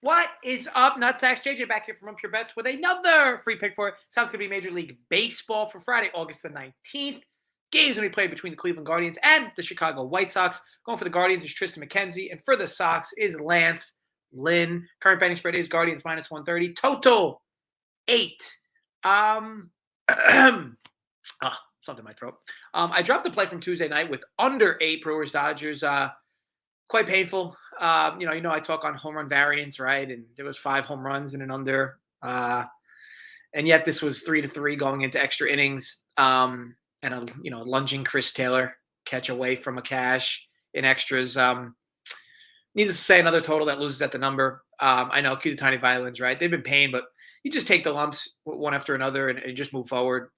What is up, Nutsacks? JJ back here from Pure Bets with another free pick for it. It's going to be Major League Baseball for Friday, August the 19th. Games going to be played between the Cleveland Guardians and the Chicago White Sox. Going for the Guardians is Tristan McKenzie, and for the Sox is Lynn. Current betting spread is Guardians minus 130. Total 8. Something in my throat. I dropped the play from Tuesday night with under 8 Brewers Dodgers. Quite painful. I talk on home run variance, right? And there was 5 home runs and an under. And yet this was 3-3 going into extra innings. And a lunging Chris Taylor catch away from a cash in extras. Needless to say, another total that loses at the number. I know, cue the tiny violins, right? They've been paying, but you just take the lumps one after another and just move forward.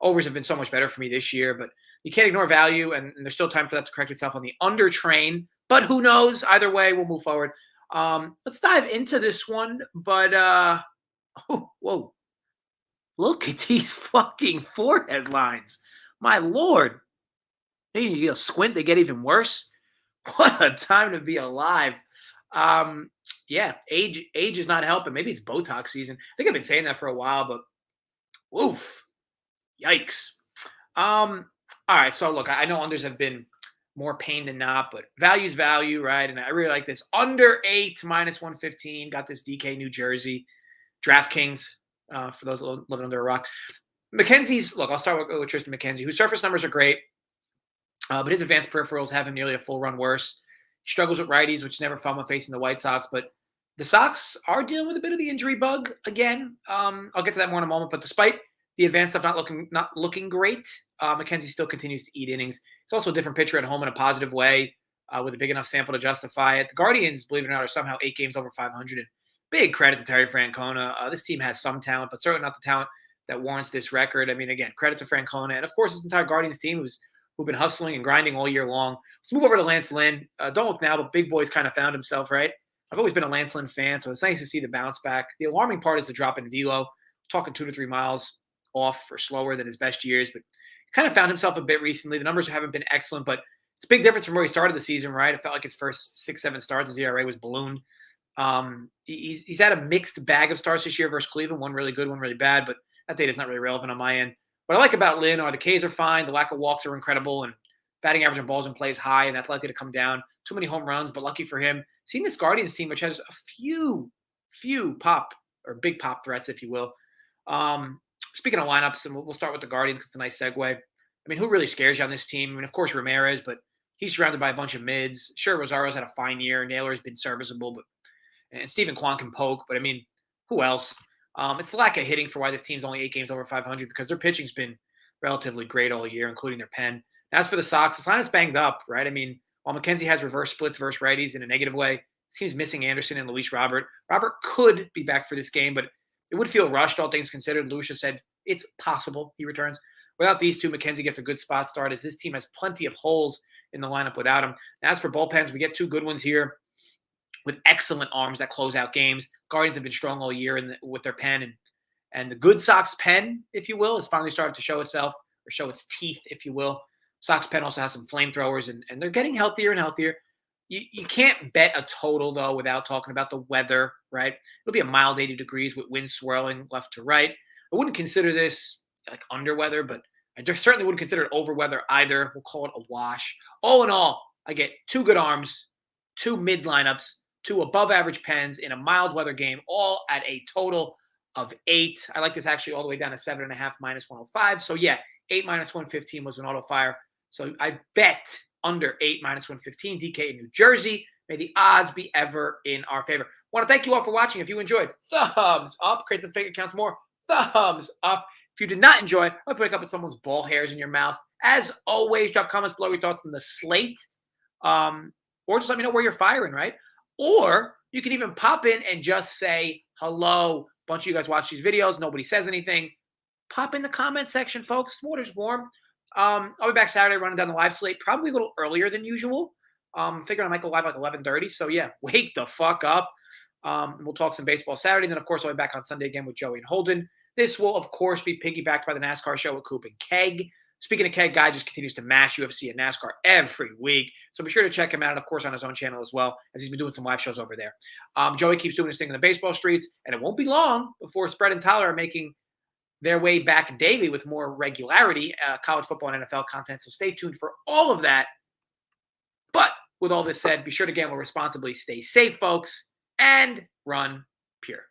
Overs have been so much better for me this year, but you can't ignore value, and there's still time for that to correct itself on the under train. But who knows? Either way, we'll move forward. Let's dive into this one. But, whoa. Look at these fucking forehead lines. My Lord. You squint, they get even worse. What a time to be alive. Age is not helping. Maybe it's Botox season. I think I've been saying that for a while, but woof. Yikes. All right, so look, I know unders have been more pain than not, but value's value, right? And I really like this. Under 8 minus 115. Got this DK New Jersey. DraftKings, for those living under a rock. McKenzie's, look, I'll start with Tristan McKenzie, whose surface numbers are great, but his advanced peripherals have him nearly a full run worse. He struggles with righties, which is never fun when facing the White Sox, but the Sox are dealing with a bit of the injury bug again. I'll get to that more in a moment, but despite the advanced stuff not looking great, McKenzie still continues to eat innings. He's also a different pitcher at home in a positive way, with a big enough sample to justify it. The Guardians, believe it or not, are somehow 8 games over 500. And big credit to Terry Francona. This team has some talent, but certainly not the talent that warrants this record. I mean, again, credit to Francona. And, of course, this entire Guardians team who've been hustling and grinding all year long. Let's move over to Lance Lynn. Don't look now, but Big Boy's kind of found himself, right? I've always been a Lance Lynn fan, so it's nice to see the bounce back. The alarming part is the drop in velo. Talking 2 to 3 miles off or slower than his best years, but kind of found himself a bit recently. The numbers haven't been excellent, but it's a big difference from where he started the season, right? It felt like his first 6-7 starts, his ERA was ballooned. He's had a mixed bag of starts this year versus Cleveland, one really good, one really bad, but that data is not really relevant on my end. What I like about Lynn are the Ks are fine, the lack of walks are incredible, and batting average on balls in play is high, and that's likely to come down. Too many home runs, but lucky for him. Seeing this Guardians team, which has a few pop or big pop threats, if you will. Speaking of lineups, and we'll start with the Guardians because it's a nice segue. I mean, who really scares you on this team? I mean, of course, Ramirez, but he's surrounded by a bunch of mids. Sure, Rosario's had a fine year. Naylor's been serviceable, and Stephen Kwan can poke. But, I mean, who else? It's the lack of hitting for why this team's only 8 games over 500 because their pitching's been relatively great all year, including their pen. As for the Sox, the lineup's banged up, right? I mean, while McKenzie has reverse splits versus righties in a negative way, this team's missing Anderson and Luis Robert. Robert could be back for this game, but it would feel rushed, all things considered. Lucia said it's possible he returns. Without these two, McKenzie gets a good spot start as this team has plenty of holes in the lineup without him. As for bullpens, we get 2 good ones here with excellent arms that close out games. Guardians have been strong all year with their pen, and the good Sox pen, if you will, has finally started to show itself, or show its teeth, if you will. Sox pen also has some flamethrowers, and they're getting healthier and healthier. You can't bet a total, though, without talking about the weather, right? It'll be a mild 80 degrees with winds swirling left to right. I wouldn't consider this like under weather, but I just certainly wouldn't consider it over weather either. We'll call it a wash. All in all, I get 2 good arms, 2 mid lineups, 2 above average pens in a mild weather game, all at a total of 8. I like this actually all the way down to 7.5 minus 105. So yeah, 8 minus 115 was an auto fire. So I bet under 8 minus 115, DK in New Jersey. May the odds be ever in our favor. Want to thank you all for watching. If you enjoyed, thumbs up. Create some fake accounts more. Thumbs up. If you did not enjoy, I'll wake up with someone's ball hairs in your mouth. As always, drop comments below your thoughts on the slate. Or just let me know where you're firing, right? Or you can even pop in and just say hello. A bunch of you guys watch these videos. Nobody says anything. Pop in the comment section, folks. Water's warm. I'll be back Saturday running down the live slate, probably a little earlier than usual. Figuring I might go live like 11:30. So, yeah, wake the fuck up. We'll talk some baseball Saturday. And then, of course, I'll be back on Sunday again with Joey and Holden. This will, of course, be piggybacked by the NASCAR show with Coop and Keg. Speaking of Keg, guy just continues to mash UFC and NASCAR every week. So be sure to check him out, and of course, on his own channel as well, as he's been doing some live shows over there. Joey keeps doing his thing in the baseball streets, and it won't be long before Spread and Tyler are making their way back daily with more regularity, college football and NFL content. So stay tuned for all of that. But with all this said, be sure to gamble responsibly, stay safe, folks, and run pure.